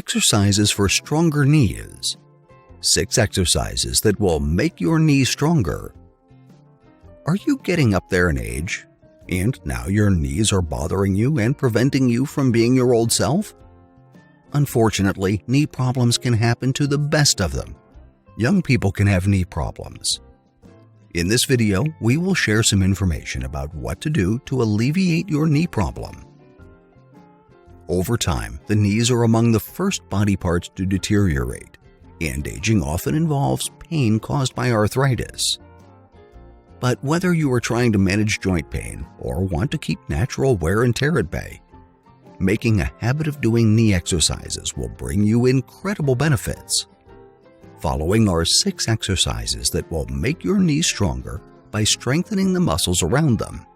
Exercises for stronger knees. 6 exercises that will make your knees stronger. Are you getting up there in age, and now your knees are bothering you and preventing you from being your old self? Unfortunately, knee problems can happen to the best of them. Young people can have knee problems. In this video, we will share some information about what to do to alleviate your knee problem. Over time, the knees are among the first body parts to deteriorate, and aging often involves pain caused by arthritis. But whether you are trying to manage joint pain or want to keep natural wear and tear at bay, making a habit of doing knee exercises will bring you incredible benefits. Following are 6 exercises that will make your knees stronger by strengthening the muscles around them.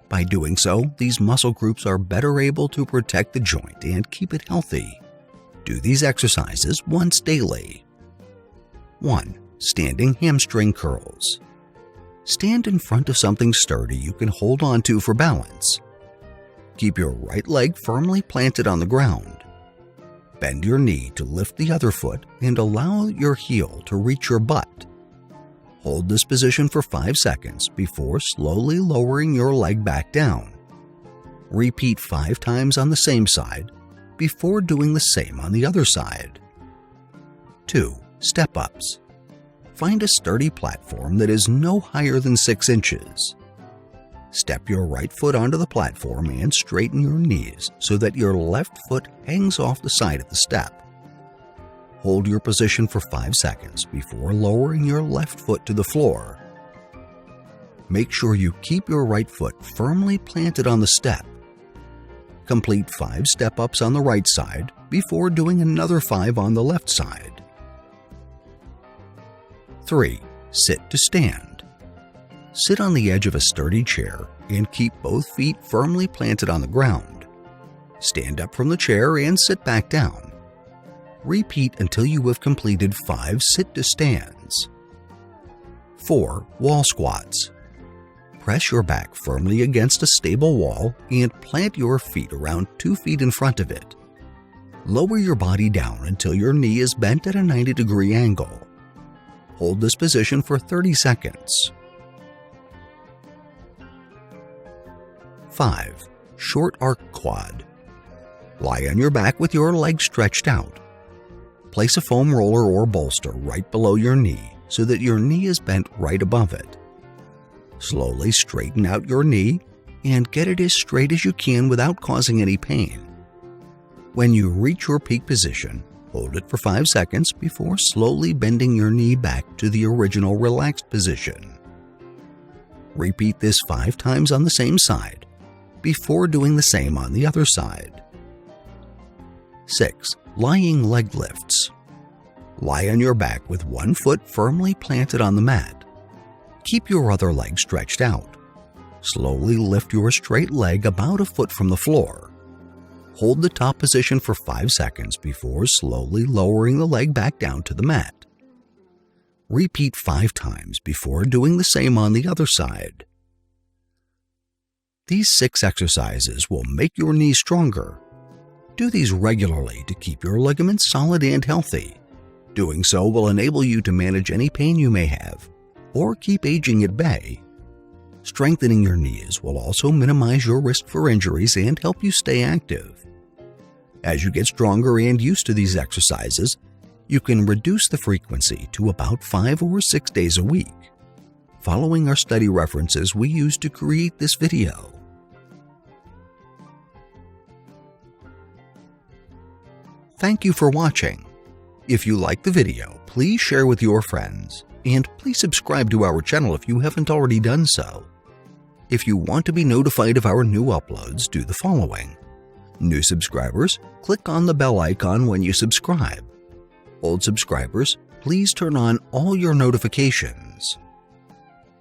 By doing so, these muscle groups are better able to protect the joint and keep it healthy. Do these exercises once daily. 1. Standing hamstring curls. Stand in front of something sturdy you can hold on to for balance. Keep your right leg firmly planted on the ground. Bend your knee to lift the other foot and allow your heel to reach your butt. Hold this position for 5 seconds before slowly lowering your leg back down. Repeat 5 times on the same side before doing the same on the other side. 2. Step-ups. Find a sturdy platform that is no higher than 6 inches. Step your right foot onto the platform and straighten your knees so that your left foot hangs off the side of the step. Hold your position for 5 seconds before lowering your left foot to the floor. Make sure you keep your right foot firmly planted on the step. Complete 5 step-ups on the right side before doing another 5 on the left side. 3. Sit to stand. Sit on the edge of a sturdy chair and keep both feet firmly planted on the ground. Stand up from the chair and sit back down. Repeat until you have completed 5 sit-to-stands. 4. Wall squats. Press your back firmly against a stable wall and plant your feet around 2 feet in front of it. Lower your body down until your knee is bent at a 90-degree angle. Hold this position for 30 seconds. 5. Short arc quad. Lie on your back with your legs stretched out. Place a foam roller or bolster right below your knee so that your knee is bent right above it. Slowly straighten out your knee and get it as straight as you can without causing any pain. When you reach your peak position, hold it for 5 seconds before slowly bending your knee back to the original relaxed position. Repeat this 5 times on the same side before doing the same on the other side. 6. Lying leg lifts. Lie on your back with one foot firmly planted on the mat. Keep your other leg stretched out. Slowly lift your straight leg about a foot from the floor. Hold the top position for 5 seconds before slowly lowering the leg back down to the mat. Repeat 5 times before doing the same on the other side. These 6 exercises will make your knees stronger. Do these regularly to keep your ligaments solid and healthy. Doing so will enable you to manage any pain you may have or keep aging at bay. Strengthening your knees will also minimize your risk for injuries and help you stay active. As you get stronger and used to these exercises, you can reduce the frequency to about 5 or 6 days a week, following our study references we used to create this video. Thank you for watching. If you liked the video, please share with your friends, and please subscribe to our channel if you haven't already done so. If you want to be notified of our new uploads, do the following. New subscribers, click on the bell icon when you subscribe. Old subscribers, please turn on all your notifications.